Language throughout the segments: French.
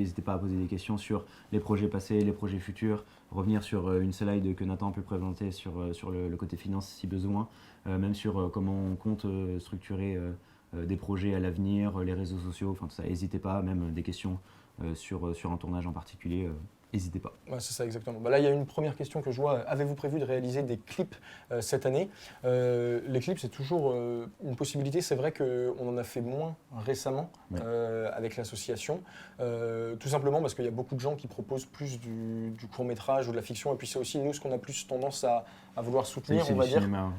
N'hésitez pas à poser des questions sur les projets passés, les projets futurs, revenir sur une slide que Nathan peut présenter sur le côté finance si besoin, même sur comment on compte structurer des projets à l'avenir, les réseaux sociaux, enfin tout ça. N'hésitez pas, même des questions sur un tournage en particulier, n'hésitez pas. Ouais, c'est ça exactement. Là, il y a une première question que je vois. Avez-vous prévu de réaliser des clips cette année? Les clips, c'est toujours une possibilité. C'est vrai qu'on en a fait moins récemment avec l'association. Tout simplement parce qu'il y a beaucoup de gens qui proposent plus du court-métrage ou de la fiction. Et puis c'est aussi nous ce qu'on a plus tendance à vouloir soutenir, on va dire. Cinéma,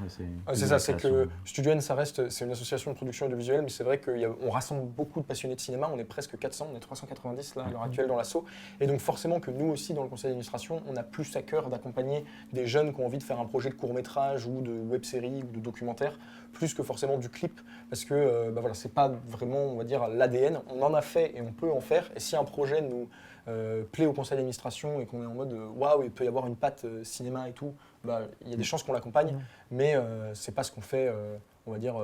C'est ça, c'est que Studio N, c'est une association de production audiovisuelle, mais c'est vrai qu'on rassemble beaucoup de passionnés de cinéma. On est presque 400, on est 390 là, à l'heure actuelle dans l'asso. Et donc forcément que nous aussi, dans le conseil d'administration, on a plus à cœur d'accompagner des jeunes qui ont envie de faire un projet de court-métrage ou de web-série ou de documentaire, plus que forcément du clip, parce que voilà, c'est pas vraiment, on va dire, l'ADN. On en a fait et on peut en faire. Et si un projet nous plaît au conseil d'administration et qu'on est en mode waouh, il peut y avoir une patte cinéma et tout, il y a des chances qu'on l'accompagne, mais c'est pas ce qu'on fait, on va dire,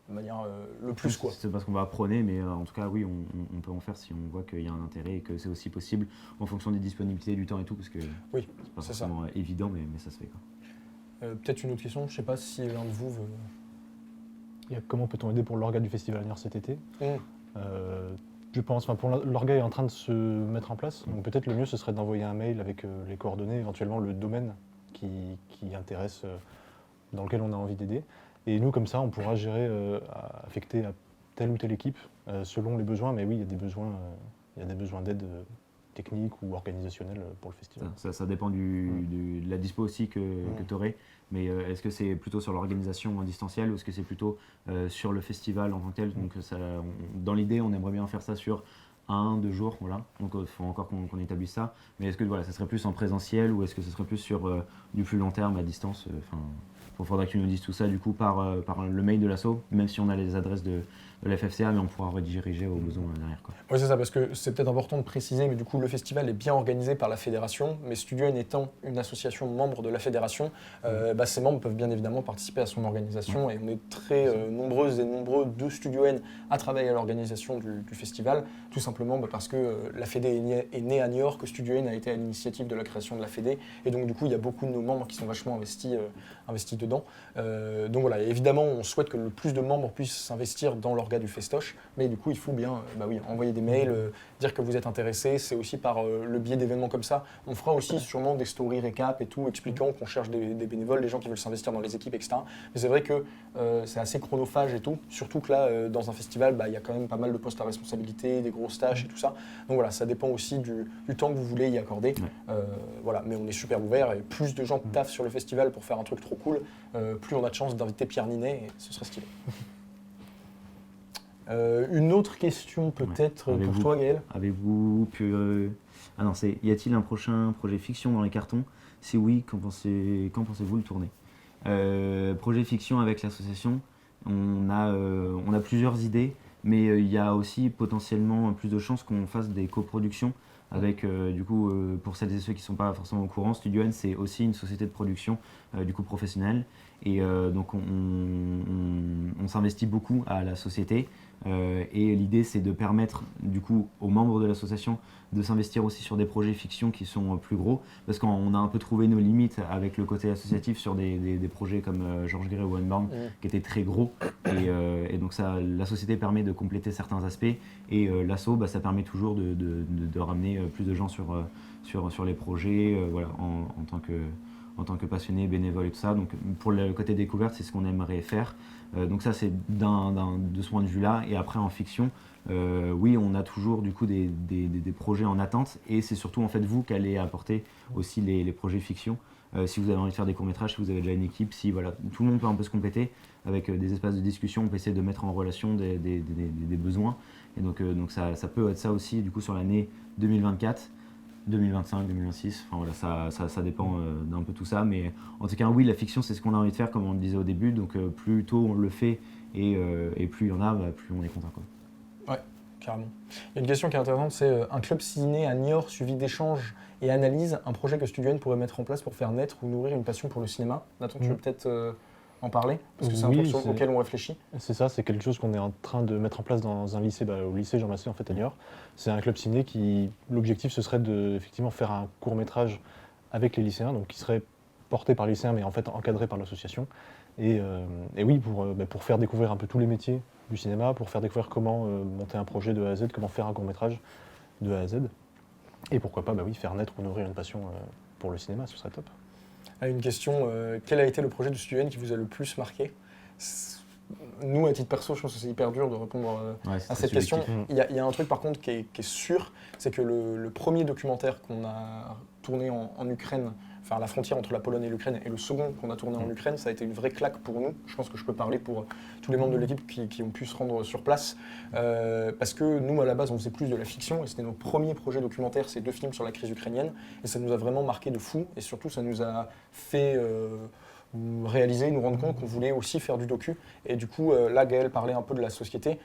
de manière le plus, quoi. C'est pas ce qu'on va prôner, mais en tout cas, oui, on peut en faire si on voit qu'il y a un intérêt et que c'est aussi possible en fonction des disponibilités, du temps et tout, parce que oui, c'est pas forcément évident, mais ça se fait, quoi. Peut-être une autre question, je sais pas si l'un de vous veut. Comment peut-on aider pour l'orga du festival à venir cet été? Je pense, pour l'orga est en train de se mettre en place, donc peut-être le mieux ce serait d'envoyer un mail avec les coordonnées, éventuellement le domaine qui intéresse, dans lequel on a envie d'aider. Et nous, comme ça, on pourra gérer, affecter à telle ou telle équipe selon les besoins. Mais oui, il y a des besoins d'aide technique ou organisationnelle pour le festival. Ça dépend de la dispo aussi que tu aurais. Mais est-ce que c'est plutôt sur l'organisation en distanciel ou est-ce que c'est plutôt sur le festival en tant que tel? Donc dans l'idée, on aimerait bien faire ça sur 1-2 jours, voilà. Donc il faut encore qu'on établisse ça. Mais est-ce que ça serait plus en présentiel ou est-ce que ce serait plus sur du plus long terme à distance? Il faudra que tu nous dises tout ça du coup par le mail de l'asso, même si on a les adresses de la FFCA, mais on pourra rediriger aux besoins derrière, quoi. Oui, c'est ça, parce que c'est peut-être important de préciser, mais du coup, le festival est bien organisé par la fédération, mais Studio N étant une association membre de la fédération, ses membres peuvent bien évidemment participer à son organisation, et on est très nombreuses et nombreux de Studio N à travailler à l'organisation du festival, tout simplement parce que la fédé est née à Niort, que Studio N a été à l'initiative de la création de la fédé, et donc du coup, il y a beaucoup de nos membres qui sont vachement investis dedans. Donc voilà, et évidemment, on souhaite que le plus de membres puissent s'investir dans l'orga du festoche, mais du coup, il faut bien envoyer des mails, dire que vous êtes intéressé. C'est aussi par le biais d'événements comme ça. On fera aussi sûrement des stories récap et tout, expliquant qu'on cherche des bénévoles, des gens qui veulent s'investir dans les équipes, etc. Mais c'est vrai que c'est assez chronophage et tout, surtout que là, dans un festival, il y a quand même pas mal de postes à responsabilité, des grosses tâches et tout ça. Donc voilà, ça dépend aussi du temps que vous voulez y accorder. Voilà, mais on est super ouvert et plus de gens taffent sur le festival pour faire un truc trop cool, plus on a de chance d'inviter Pierre Ninet et ce serait stylé. Une autre question peut-être pour toi, Gaël. Avez-vous pu... y a-t-il un prochain projet fiction dans les cartons? Si oui, quand pensez-vous le tourner? Projet fiction avec l'association, on a plusieurs idées, mais il y a aussi potentiellement plus de chances qu'on fasse des coproductions avec, pour celles et ceux qui ne sont pas forcément au courant, Studio N, c'est aussi une société de production professionnelle. Et donc on s'investit beaucoup à la société et l'idée c'est de permettre du coup aux membres de l'association de s'investir aussi sur des projets fiction qui sont plus gros, parce qu'on a un peu trouvé nos limites avec le côté associatif sur des projets comme Georges Grey ou Unbound qui étaient très gros et donc la société permet de compléter certains aspects et l'asso ça permet toujours de ramener plus de gens sur les projets en tant que passionné, bénévole et tout ça. Donc pour le côté découverte, c'est ce qu'on aimerait faire. Donc ça, c'est de ce point de vue-là. Et après, en fiction, oui, on a toujours du coup des projets en attente. Et c'est surtout en fait vous qui allez apporter aussi les projets fiction. Si vous avez envie de faire des courts-métrages, si vous avez déjà une équipe, si voilà, tout le monde peut un peu se compléter avec des espaces de discussion, on peut essayer de mettre en relation des besoins. Et donc ça peut être ça aussi du coup sur l'année 2024. 2025, 2026, enfin voilà, ça dépend d'un peu tout ça, mais en tout cas oui, la fiction c'est ce qu'on a envie de faire comme on le disait au début, donc plus tôt on le fait et plus il y en a, plus on est content, quoi. Ouais, carrément. Il y a une question qui est intéressante, c'est un club ciné à Niort suivi d'échanges et analyse, un projet que Studio N pourrait mettre en place pour faire naître ou nourrir une passion pour le cinéma. Nathan, tu veux peut-être en parler? Parce que c'est un Oui, truc auquel on réfléchit. C'est ça, c'est quelque chose qu'on est en train de mettre en place dans un lycée, au lycée Jean Massé en fait à Niort. C'est un club ciné qui, l'objectif ce serait de effectivement faire un court-métrage avec les lycéens, donc qui serait porté par les lycéens mais en fait encadré par l'association. Et oui, pour faire découvrir un peu tous les métiers du cinéma, pour faire découvrir comment monter un projet de A à Z, comment faire un court-métrage de A à Z. Et pourquoi pas faire naître ou nourrir une passion pour le cinéma, ce serait top. Une question, quel a été le projet de Studio N qui vous a le plus marqué? Nous, à titre perso, je pense que c'est hyper dur de répondre à cette question. Il y a un truc par contre qui est sûr, c'est que le premier documentaire qu'on a tourné en Ukraine, enfin à la frontière entre la Pologne et l'Ukraine, et le second qu'on a tourné en Ukraine, ça a été une vraie claque pour nous. Je pense que je peux parler pour tous les membres de l'équipe qui ont pu se rendre sur place. Parce que nous, à la base, on faisait plus de la fiction, et c'était nos premiers projets documentaires, ces 2 films sur la crise ukrainienne, et ça nous a vraiment marqué de fou, et surtout ça nous a fait réaliser, nous rendre compte qu'on voulait aussi faire du docu. Et du coup, là, Gaël parlait un peu de la société.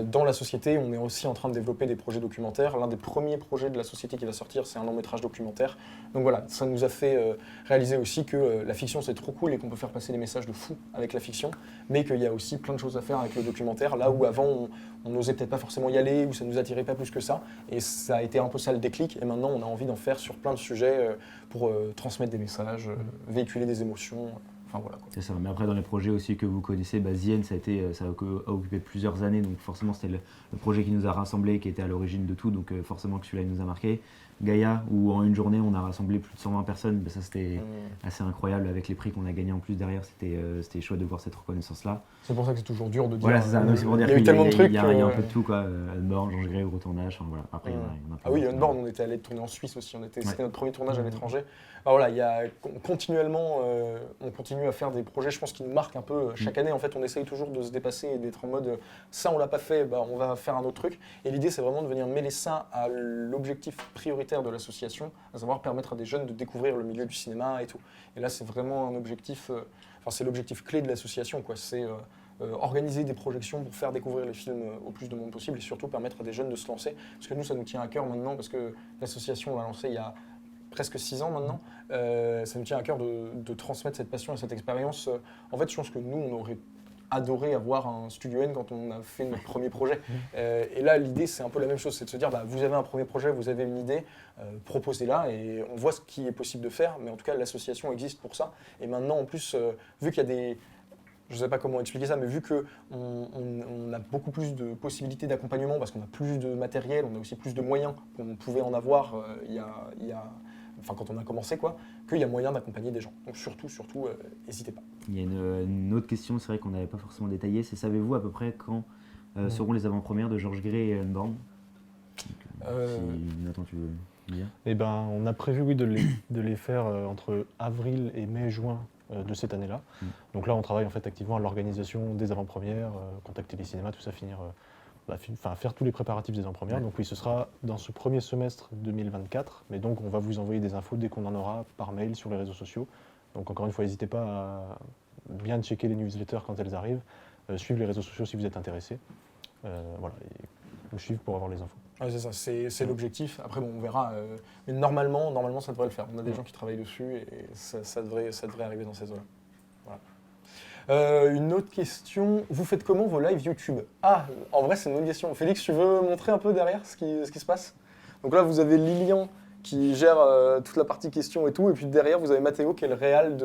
Dans la société, on est aussi en train de développer des projets documentaires. L'un des premiers projets de la société qui va sortir, c'est un long-métrage documentaire. Donc voilà, ça nous a fait réaliser aussi que la fiction, c'est trop cool et qu'on peut faire passer des messages de fou avec la fiction, mais qu'il y a aussi plein de choses à faire avec le documentaire, là où avant, on n'osait peut-être pas forcément y aller, ou ça nous attirait pas plus que ça. Et ça a été un peu ça le déclic. Et maintenant, on a envie d'en faire sur plein de sujets pour transmettre des messages, véhiculer des émotions. Enfin, voilà, quoi. C'est ça, mais après dans les projets aussi que vous connaissez, Zien, ça a occupé plusieurs années, donc forcément c'était le projet qui nous a rassemblés, qui était à l'origine de tout, donc forcément que celui-là il nous a marqué. Gaïa, où en une journée on a rassemblé plus de 120 personnes, ça c'était assez incroyable avec les prix qu'on a gagnés en plus derrière, c'était chouette de voir cette reconnaissance-là. C'est pour ça que c'est toujours dur de dire. Voilà, c'est ça, c'est pour dire qu'il y a eu tellement de trucs. Il y a un peu de tout, quoi. Unborn, Jean Grey, Retournage, enfin voilà. Après, il y en a plein. Ah oui, Unborn, on était allé tourner en Suisse aussi, c'était notre premier tournage à l'étranger. Alors voilà, il y a continuellement, on continue à faire des projets, je pense, qui nous marquent un peu. Chaque année, en fait, on essaye toujours de se dépasser et d'être en mode ça, on l'a pas fait, on va faire un autre truc. Et l'idée, c'est vraiment de venir mêler ça à l'objectif prioritaire de l'association, à savoir permettre à des jeunes de découvrir le milieu du cinéma et tout. Et là, c'est vraiment un objectif, c'est l'objectif clé de l'association, quoi. C'est organiser des projections pour faire découvrir les films au plus de monde possible et surtout permettre à des jeunes de se lancer. Parce que nous, ça nous tient à cœur maintenant, parce que l'association, on l'a lancée il y a presque 6 ans maintenant. Ça nous tient à cœur de transmettre cette passion et cette expérience. En fait, je pense que nous, on aurait adoré avoir un Studio N quand on a fait notre premier projet. Et là, l'idée, c'est un peu la même chose, c'est de se dire, vous avez un premier projet, vous avez une idée, proposez-la et on voit ce qui est possible de faire. Mais en tout cas, l'association existe pour ça. Et maintenant, en plus, vu qu'il y a des... Je ne sais pas comment expliquer ça, mais vu qu'on a beaucoup plus de possibilités d'accompagnement, parce qu'on a plus de matériel, on a aussi plus de moyens qu'on pouvait en avoir quand on a commencé, qu'il y a moyen d'accompagner des gens. Donc surtout, n'hésitez pas. Il y a une autre question, c'est vrai qu'on n'avait pas forcément détaillé, c'est savez-vous à peu près quand seront les avant-premières de Georges Grey et Unborn? Si Nathan, tu veux dire? Eh ben, on a prévu de les faire entre avril et mai-juin de cette année-là. Donc là, on travaille en fait activement à l'organisation des avant-premières, contacter les cinémas, tout ça, faire tous les préparatifs des avant-premières. Donc oui, ce sera dans ce premier semestre 2024, mais donc on va vous envoyer des infos dès qu'on en aura par mail sur les réseaux sociaux. Donc encore une fois, n'hésitez pas à bien checker les newsletters quand elles arrivent, suivre les réseaux sociaux si vous êtes intéressé, et nous suivre pour avoir les infos. Ouais, c'est ça, c'est l'objectif. Après, on verra. Mais normalement, ça devrait le faire. On a des gens qui travaillent dessus et ça devrait arriver dans ces eaux-là. Voilà. Une autre question. Vous faites comment vos lives YouTube? Ah, en vrai, c'est une bonne question. Félix, tu veux montrer un peu derrière ce qui se passe? Donc là, vous avez Lilian qui gère toute la partie questions et tout. Et puis derrière, vous avez Mathéo qui est le réal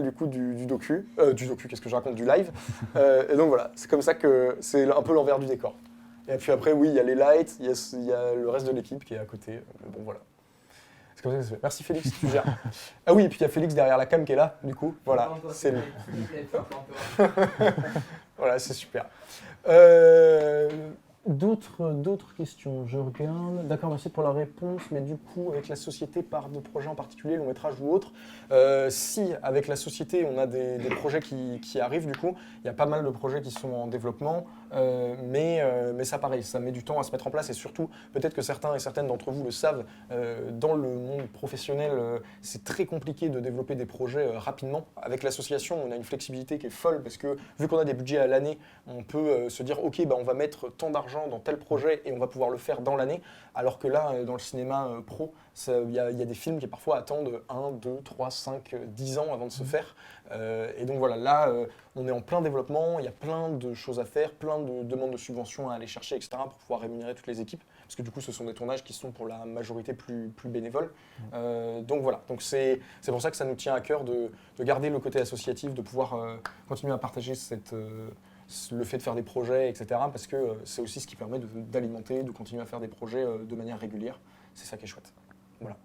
du coup du docu. Qu'est-ce que je raconte? Du live. Et donc voilà, c'est comme ça que c'est un peu l'envers du décor. Et puis après, oui, il y a les lights, il y a le reste de l'équipe qui est à côté. Mais bon, voilà. C'est comme ça que ça se fait. Merci Félix, tu gères. Ah oui, et puis il y a Félix derrière la cam qui est là, du coup. Voilà, c'est lui. Voilà, c'est super. D'autres questions, je regarde. D'accord, merci pour la réponse, mais du coup, avec la société, par de projets en particulier, long métrage ou autre, si avec la société, on a des projets qui arrivent, du coup, il y a pas mal de projets qui sont en développement. mais ça pareil, ça met du temps à se mettre en place et surtout, peut-être que certains et certaines d'entre vous le savent, dans le monde professionnel, c'est très compliqué de développer des projets rapidement. Avec l'association, on a une flexibilité qui est folle parce que vu qu'on a des budgets à l'année, on peut se dire ok, bah, on va mettre tant d'argent dans tel projet et on va pouvoir le faire dans l'année, alors que là, dans le cinéma pro, il y a des films qui parfois attendent 1, 2, 3, 5, 10 ans avant de se faire. Et donc voilà, là, on est en plein développement, il y a plein de choses à faire, plein de demandes de subventions à aller chercher, etc. pour pouvoir rémunérer toutes les équipes. Parce que du coup, ce sont des tournages qui sont pour la majorité plus bénévoles. Donc voilà, donc c'est pour ça que ça nous tient à cœur de garder le côté associatif, de pouvoir continuer à partager le fait de faire des projets, etc. Parce que c'est aussi ce qui permet d'alimenter, de continuer à faire des projets de manière régulière. C'est ça qui est chouette. Voilà.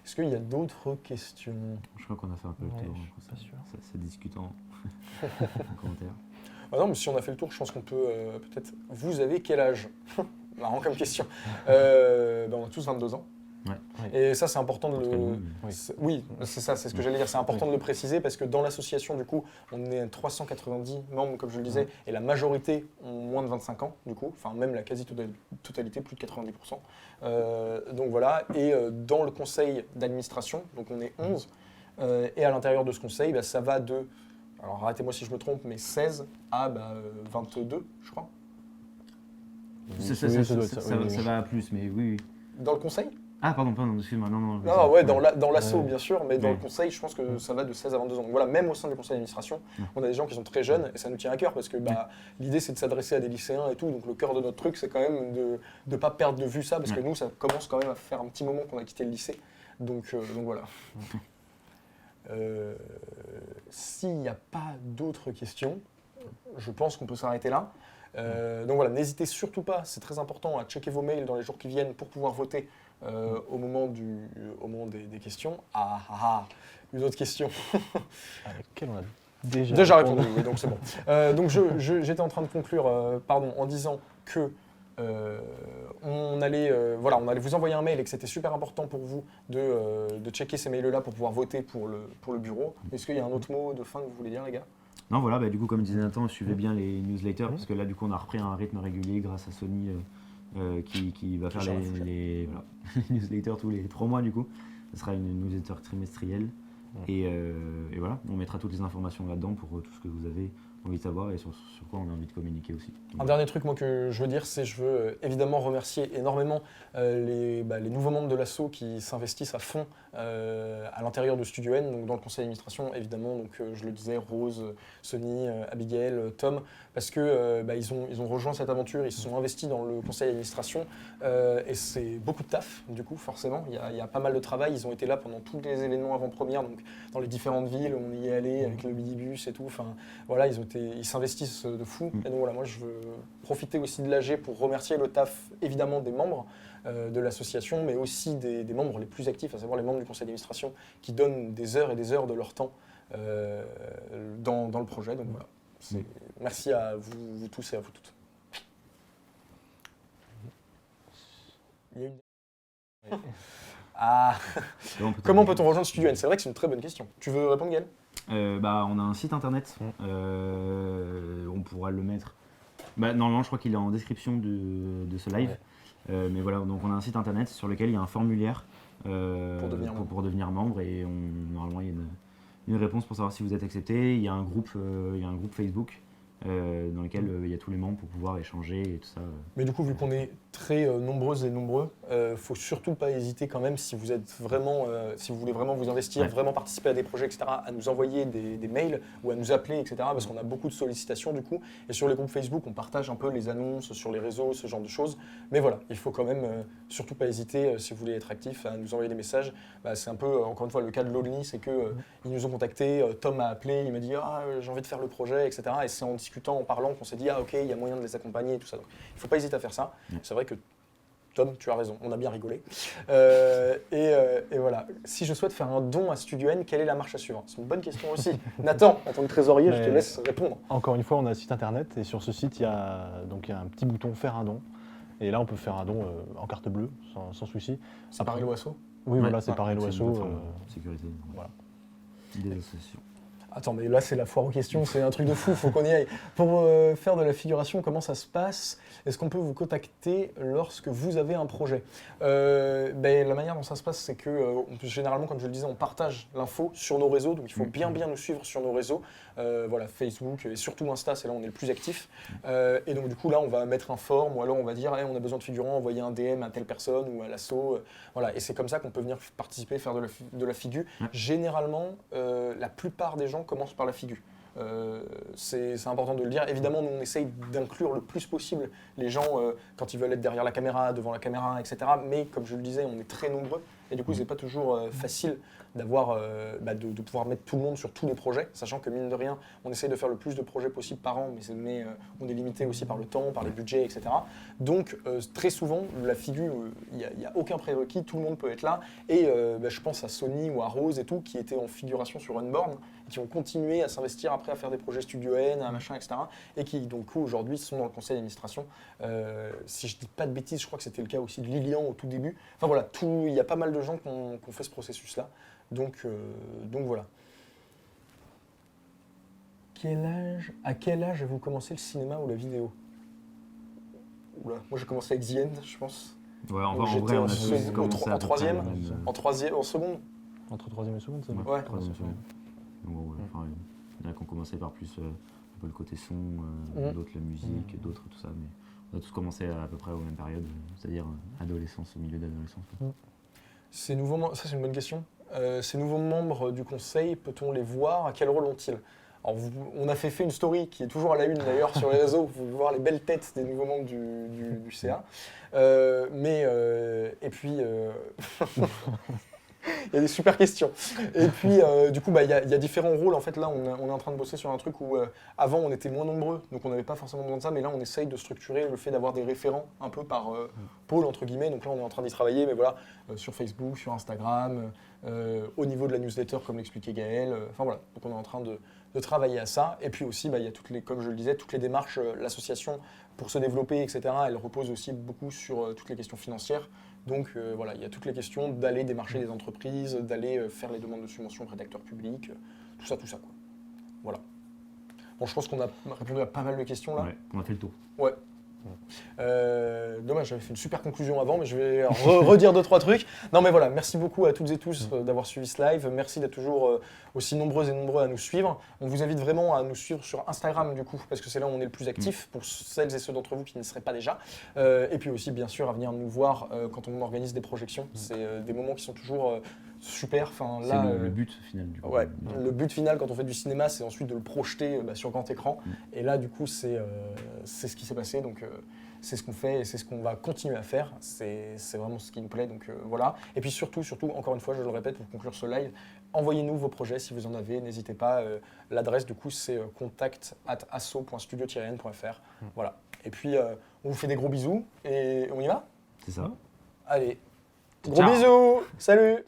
Est-ce qu'il y a d'autres questions? Je crois qu'on a fait un peu le tour. Je suis pas sûr. Ça discute en commentaire. Bah non, mais si on a fait le tour, je pense qu'on peut peut-être... Vous avez quel âge? Marrant comme question. On a tous 22 ans. Ouais. Et ça, c'est important de Pas très le... loin, mais- Oui, c'est ça, c'est ce que j'allais dire. C'est important de le préciser parce que dans l'association, du coup, on est 390 membres, comme je le disais, et la majorité ont moins de 25 ans, du coup, enfin même la quasi-totalité, plus de 90%. Donc voilà, et dans le conseil d'administration, donc on est 11, et à l'intérieur de ce conseil, bah, ça va de, alors arrêtez-moi si je me trompe, mais 16 à 22, je crois. Ça va à plus, mais oui. Dans le conseil? Ah, pardon, excuse-moi. Non. Ah ouais, dans l'assaut, bien sûr, mais dans Ouais. le conseil, je pense que ça va de 16 à 22 ans. Donc voilà, même au sein du conseil d'administration, on a des gens qui sont très jeunes et ça nous tient à cœur parce que l'idée, c'est de s'adresser à des lycéens et tout. Donc le cœur de notre truc, c'est quand même de ne pas perdre de vue ça parce que nous, ça commence quand même à faire un petit moment qu'on a quitté le lycée. Donc voilà. S'il n'y a pas d'autres questions, je pense qu'on peut s'arrêter là. Donc voilà, n'hésitez surtout pas, c'est très important, à checker vos mails dans les jours qui viennent pour pouvoir voter au moment des questions. Une autre question. À laquelle on a déjà Déjà répondu, oui, donc c'est bon. Donc j'étais en train de conclure en disant que on allait vous envoyer un mail et que c'était super important pour vous de checker ces mails-là pour pouvoir voter pour le bureau. Est-ce qu'il y a un autre mot de fin que vous voulez dire, les gars? Non, voilà, du coup, comme disait Nathan, suivez bien les newsletters, parce que là, du coup, on a repris un rythme régulier grâce à Sony qui va faire les newsletters tous les 3 mois, du coup. Ce sera une newsletter trimestrielle. Et voilà, on mettra toutes les informations là-dedans pour tout ce que vous avez envie de savoir et sur quoi on a envie de communiquer aussi. Un dernier truc moi, que je veux dire, c'est que je veux évidemment remercier énormément les nouveaux membres de l'asso qui s'investissent à fond à l'intérieur de Studio N, donc dans le conseil d'administration évidemment, donc je le disais, Rose, Sony, Abigail, Tom, parce que ils ont rejoint cette aventure, ils se sont investis dans le conseil d'administration et c'est beaucoup de taf du coup forcément, il y a pas mal de travail, ils ont été là pendant tous les événements avant-première, donc dans les différentes villes, on y est allé avec le minibus et tout, enfin voilà, ils s'investissent de fou. Et donc voilà, moi je veux profiter aussi de l'AG pour remercier le taf évidemment des membres de l'association, mais aussi des membres les plus actifs, à savoir les membres du conseil d'administration qui donnent des heures et des heures de leur temps dans le projet. Donc voilà, merci à vous tous et à vous toutes. Il y a une... Comment peut-on rejoindre Studio N? C'est vrai que c'est une très bonne question. Tu veux répondre, Gaël? On a un site internet, on pourra le mettre. Normalement, je crois qu'il est en description de ce live. Mais voilà, donc on a un site internet sur lequel il y a un formulaire pour devenir membre et normalement il y a une réponse pour savoir si vous êtes accepté. Il y a un groupe Facebook dans lequel il y a tous les membres pour pouvoir échanger et tout ça. Mais du coup, vu qu'on est très nombreuses et nombreux, faut surtout pas hésiter quand même, si vous êtes vraiment, si vous voulez vraiment vous investir, vraiment participer à des projets, etc., à nous envoyer des mails ou à nous appeler, etc., parce qu'on a beaucoup de sollicitations du coup. Et sur les groupes Facebook, on partage un peu les annonces sur les réseaux, ce genre de choses. Mais voilà, il faut quand même surtout pas hésiter, si vous voulez être actif, à nous envoyer des messages. C'est un peu, encore une fois, le cas de Lonely, c'est que ils nous ont contactés, Tom m'a appelé, il m'a dit j'ai envie de faire le projet, etc. Et c'est en discutant, en parlant qu'on s'est dit ok, il y a moyen de les accompagner et tout ça. Donc, il faut pas hésiter à faire ça. C'est vrai que Tom, tu as raison, on a bien rigolé. Et voilà, si je souhaite faire un don à Studio N, quelle est la marche à suivre? C'est une bonne question aussi. Nathan, en tant que trésorier, je te laisse répondre. Encore une fois, on a un site internet et sur ce site, il y a un petit bouton faire un don. Et là, on peut faire un don en carte bleue, sans souci. C'est par Hello Asso? Oui, voilà, c'est par Hello C'est Asso. une plateforme sécurité voilà. des associations. Attends, mais là, c'est la foire aux questions, c'est un truc de fou, faut qu'on y aille. Pour faire de la figuration, comment ça se passe? Est-ce qu'on peut vous contacter lorsque vous avez un projet? La manière dont ça se passe, c'est que généralement, comme je le disais, on partage l'info sur nos réseaux, donc il faut bien nous suivre sur nos réseaux. Voilà, Facebook et surtout Insta, c'est là où on est le plus actif. Et donc, du coup, là, on va mettre un form ou alors on va dire, on a besoin de figurants, envoyer un DM à telle personne ou à l'asso. Voilà, et c'est comme ça qu'on peut venir participer, faire de la figu. Généralement, la plupart des gens commencent par la figu. C'est important de le dire. Évidemment, nous, on essaye d'inclure le plus possible les gens quand ils veulent être derrière la caméra, devant la caméra, etc. Mais comme je le disais, on est très nombreux. Et du coup, c'est pas toujours facile d'avoir, de pouvoir mettre tout le monde sur tous les projets, sachant que mine de rien, on essaye de faire le plus de projets possible par an, mais on est limité aussi par le temps, par les budgets, etc. Donc très souvent, la figure, il n'y a aucun prérequis, tout le monde peut être là. Et je pense à Sony ou à Rose et tout, qui étaient en figuration sur Unborn, et qui ont continué à s'investir après à faire des projets Studio N, un machin, etc. Et qui, donc, aujourd'hui, sont dans le conseil d'administration. Si je dis pas de bêtises, je crois que c'était le cas aussi de Lilian au tout début. Enfin voilà, il y a pas mal de gens qui ont fait ce processus-là. Donc voilà. À quel âge avez-vous commencé le cinéma ou la vidéo? Oula, moi j'ai commencé avec The End, je pense. Ouais, enfin, en vrai, on a tous commencé en troisième, en seconde. Entre troisième et seconde, c'est Ouais, troisième, seconde. Enfin, il y en a qui ont commencé par plus un peu le côté son, d'autres la musique, d'autres tout ça, mais on a tous commencé à peu près aux mêmes périodes, c'est-à-dire adolescence, au milieu d'adolescence. Ça c'est une bonne question. Ces nouveaux membres du conseil, peut-on les voir? À quel rôle ont-ils? Alors, on a fait une story qui est toujours à la une d'ailleurs sur les réseaux, vous pouvez voir les belles têtes des nouveaux membres du CA. Et puis, il y a des super questions. Et puis, du coup, il y a différents rôles. En fait, là, on est en train de bosser sur un truc où, avant, on était moins nombreux, donc on n'avait pas forcément besoin de ça, mais là, on essaye de structurer le fait d'avoir des référents un peu par pôle, entre guillemets. Donc là, on est en train d'y travailler, mais voilà, sur Facebook, sur Instagram, au niveau de la newsletter, comme l'expliquait Gaël. Enfin voilà, donc on est en train de travailler à ça. Et puis aussi, il y a comme je le disais, toutes les démarches, l'association, pour se développer, etc., elle repose aussi beaucoup sur toutes les questions financières. Donc voilà, il y a toutes les questions d'aller démarcher des entreprises, d'aller faire les demandes de subventions auprès d'acteurs publics, tout ça quoi. Voilà. Bon, je pense qu'on a répondu à pas mal de questions là. Ouais, on a fait le tour. Ouais. Dommage, j'avais fait une super conclusion avant, mais je vais redire 2-3 trucs. Non mais voilà, merci beaucoup à toutes et tous d'avoir suivi ce live. Merci d'être toujours aussi nombreuses et nombreux à nous suivre. On vous invite vraiment à nous suivre sur Instagram du coup, parce que c'est là où on est le plus actif, pour celles et ceux d'entre vous qui ne seraient pas déjà. Et puis aussi, bien sûr, à venir nous voir quand on organise des projections. C'est des moments qui sont toujours super. Enfin, c'est là, le but final du coup. Ouais, le but final quand on fait du cinéma, c'est ensuite de le projeter sur grand écran. Et là, du coup, c'est ce qui s'est passé. Donc, c'est ce qu'on fait et c'est ce qu'on va continuer à faire. C'est vraiment ce qui nous plaît. Donc, voilà. Et puis surtout, encore une fois, je le répète pour conclure ce live, envoyez-nous vos projets si vous en avez. N'hésitez pas. L'adresse, du coup, c'est contact@asso.studio-n.fr. Voilà. Et puis, on vous fait des gros bisous et on y va? C'est ça. Allez. Ciao. Gros bisous. Salut.